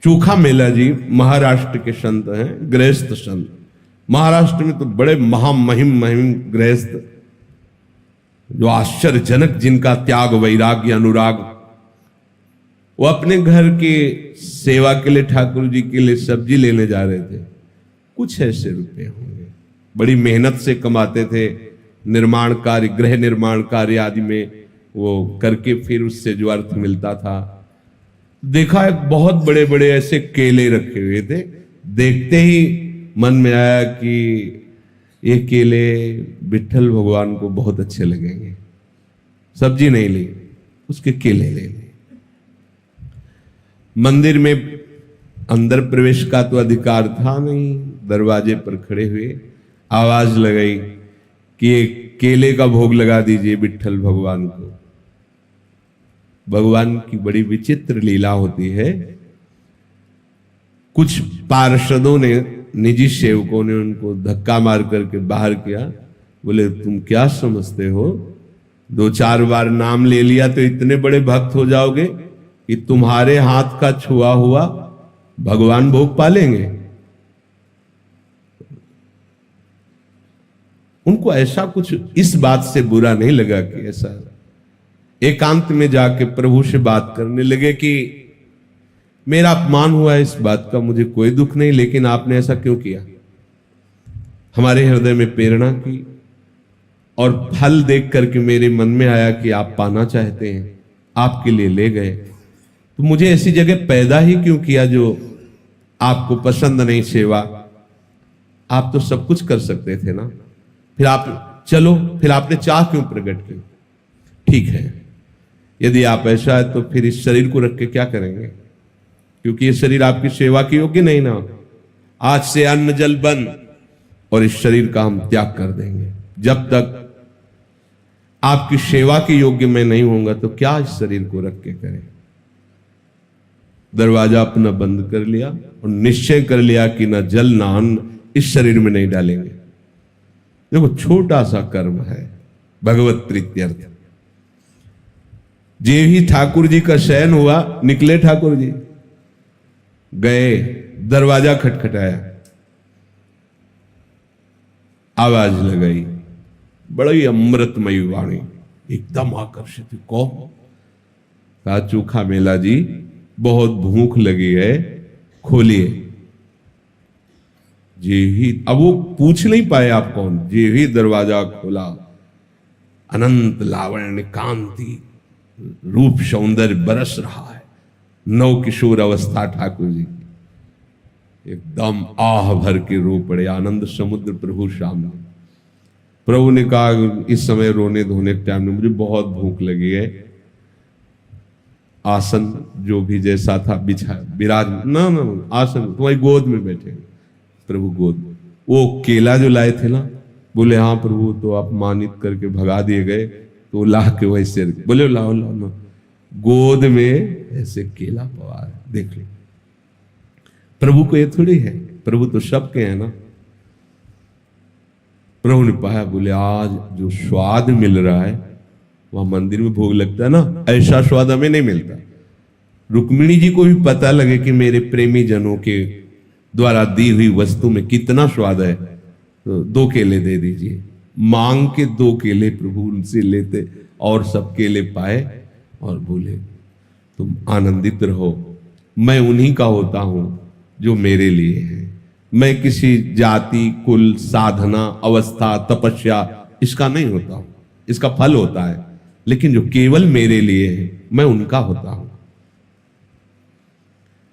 चोखा मेला जी महाराष्ट्र के संत हैं, गृहस्थ संत। महाराष्ट्र में तो बड़े महामहिम महिम गृहस्थ, जो आश्चर्यजनक, जिनका त्याग वैराग्य अनुराग। वो अपने घर के सेवा के लिए, ठाकुर जी के लिए सब्जी लेने जा रहे थे। कुछ ऐसे रुपए होंगे, बड़ी मेहनत से कमाते थे, निर्माण कार्य, गृह निर्माण कार्य आदि में वो करके फिर उससे जो अर्थ मिलता था। देखा एक बहुत बड़े बड़े ऐसे केले रखे हुए थे। देखते ही मन में आया कि ये केले विट्ठल भगवान को बहुत अच्छे लगेंगे। सब्जी नहीं ली, उसके केले ले लिए। मंदिर में अंदर प्रवेश का तो अधिकार था नहीं। दरवाजे पर खड़े हुए आवाज लगाई कि ये केले का भोग लगा दीजिए विट्ठल भगवान को। भगवान की बड़ी विचित्र लीला होती है। कुछ पार्षदों ने, निजी सेवकों ने उनको धक्का मार करके बाहर किया। बोले तुम क्या समझते हो, 2-4 बार नाम ले लिया तो इतने बड़े भक्त हो जाओगे कि तुम्हारे हाथ का छुआ हुआ भगवान भोग पालेंगे। उनको ऐसा कुछ इस बात से बुरा नहीं लगा कि ऐसा, एकांत में जाके प्रभु से बात करने लगे कि मेरा अपमान हुआ है, इस बात का मुझे कोई दुख नहीं, लेकिन आपने ऐसा क्यों किया। हमारे हृदय में प्रेरणा की और फल देख करके मेरे मन में आया कि आप पाना चाहते हैं, आपके लिए ले गए। तो मुझे ऐसी जगह पैदा ही क्यों किया जो आपको पसंद नहीं सेवा। आप तो सब कुछ कर सकते थे ना, फिर आप चलो, फिर आपने चाह क्यों प्रकट की। ठीक है, यदि आप ऐसा है तो फिर इस शरीर को रख के क्या करेंगे, क्योंकि ये शरीर आपकी सेवा के योग्य नहीं ना। आज से अन्न जल बंद और इस शरीर का हम त्याग कर देंगे। जब तक आपकी सेवा के योग्य मैं नहीं होऊंगा तो क्या इस शरीर को रख के करें। दरवाजा अपना बंद कर लिया और निश्चय कर लिया कि ना जल ना अन्न इस शरीर में नहीं डालेंगे। देखो छोटा सा कर्म है, भगवत प्रीत्यर्थ। जे ही ठाकुर जी का शयन हुआ, निकले ठाकुर जी, गए, दरवाजा खटखटाया, आवाज लगाई, बड़ी अमृतमयी वाणी, एकदम आकर्षित। कौन? कहा चोखा मेला जी, बहुत भूख लगी है, खोलिए। जे ही, अब वो पूछ नहीं पाए आप कौन, जे ही दरवाजा खोला, अनंत लावण्य कांति रूप सौंदर्य बरस रहा है। नव किशोर अवस्था ठाकुर जी, एकदम आह भर के रो पड़े, आनंद समुद्र प्रभु सामने। प्रभु ने कहा इस समय रोने धोने के टाइम में मुझे बहुत भूख लगी है। आसन जो भी जैसा था बिछा, विराज ना आसन तुम्हारी गोद में बैठे। प्रभु गोद, वो केला जो लाए थे ना, बोले हाँ प्रभु, तो अपमानित करके भगा दिए गए, तो ला के वैसे बोले लाओ लाओ ना, गोद में ऐसे केला पवा है, देख लो। प्रभु को ये थोड़ी है, प्रभु तो सबके हैं ना। प्रभु ने पाया, बोले आज जो स्वाद मिल रहा है वहां मंदिर में भोग लगता है ना, ऐसा स्वाद हमें नहीं मिलता। रुक्मिणी जी को भी पता लगे कि मेरे प्रेमी जनों के द्वारा दी हुई वस्तु में कितना स्वाद है, तो 2 केले दे दीजिए। मांग के 2 केले प्रभु उनसे लेते और सब केले पाए और बोले तुम आनंदित रहो, मैं उन्हीं का होता हूं जो मेरे लिए है। मैं किसी जाति, कुल, साधना, अवस्था, तपस्या इसका नहीं होता हूं, इसका फल होता है, लेकिन जो केवल मेरे लिए है मैं उनका होता हूं।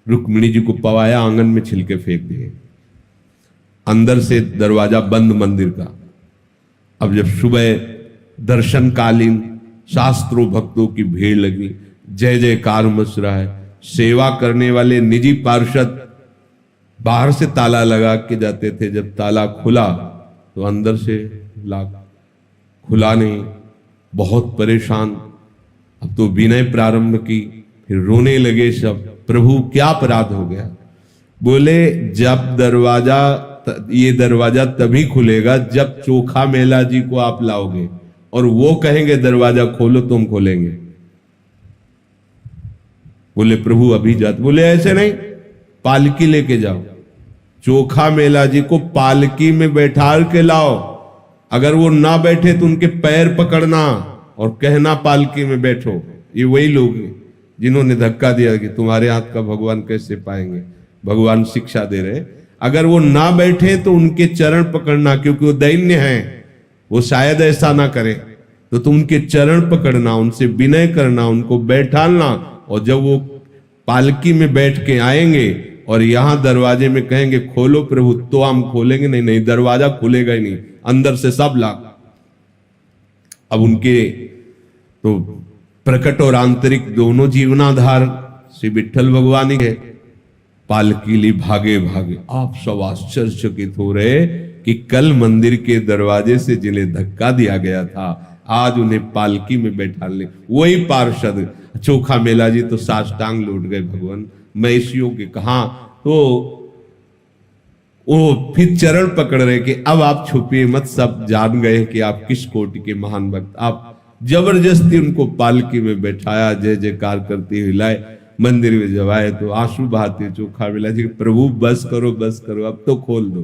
रुक्मिणी जी को पवाया, आंगन में छिलके फेंक दिए। अंदर से दरवाजा बंद मंदिर का। अब जब सुबह दर्शनकालीन शास्त्रों भक्तों की भीड़ लगी, जय जयकार मच रहा है। सेवा करने वाले निजी पार्षद बाहर से ताला लगा के जाते थे, जब ताला खुला तो अंदर से खुला नहीं, बहुत परेशान। अब तो विनय प्रारंभ की, फिर रोने लगे सब, प्रभु क्या अपराध हो गया। बोले जब ये दरवाजा तभी खुलेगा जब चोखा मेला जी को आप लाओगे और वो कहेंगे दरवाजा खोलो तो हम खोलेंगे। बोले प्रभु अभी जाते, बोले ऐसे नहीं, पालकी लेके जाओ, चोखा मेला जी को पालकी में बैठा के लाओ। अगर वो ना बैठे तो उनके पैर पकड़ना और कहना पालकी में बैठो। ये वही लोग हैं जिन्होंने धक्का दिया कि तुम्हारे हाथ का भगवान कैसे पाएंगे। भगवान शिक्षा दे रहे, अगर वो ना बैठे तो उनके चरण पकड़ना, क्योंकि वो दैन्य हैं, वो शायद ऐसा ना करें, तो तुम उनके चरण पकड़ना, उनसे विनय करना, उनको बैठालना। और जब वो पालकी में बैठ के आएंगे और यहां दरवाजे में कहेंगे खोलो प्रभु, तो हम खोलेंगे। नहीं नहीं, दरवाजा खुलेगा ही नहीं, अंदर से सब लाग। अब उनके तो प्रकट और आंतरिक दोनों जीवनाधार श्री विठ्ठल भगवान ही है। पालकी ली भागे भागे। आप सब आश्चर्यचकित हो रहे कि कल मंदिर के दरवाजे से जिन्हें धक्का दिया गया था, आज उन्हें पालकी में बैठाने वही पार्षद चोखा मेला जी तो साष्टांग लौट गए। भगवान महिषियों के कहा तो वो फिर चरण पकड़ रहे कि अब आप छुपिए मत, सब जान गए कि आप किस कोटि के महान भक्त। आप जबरदस्ती उनको पालकी में बैठाया, जय जयकार करते हुए लाए। मंदिर में जब आए तो आंसू बहाते चोखा मेला जी, प्रभु बस करो बस करो, अब तो खोल दो।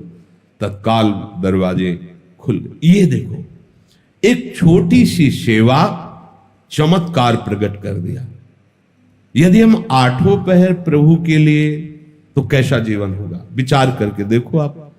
तत्काल दरवाजे खुल गए। ये देखो, एक छोटी सी सेवा चमत्कार प्रकट कर दिया। यदि हम आठों पहर प्रभु के लिए, तो कैसा जीवन होगा, विचार करके देखो आप।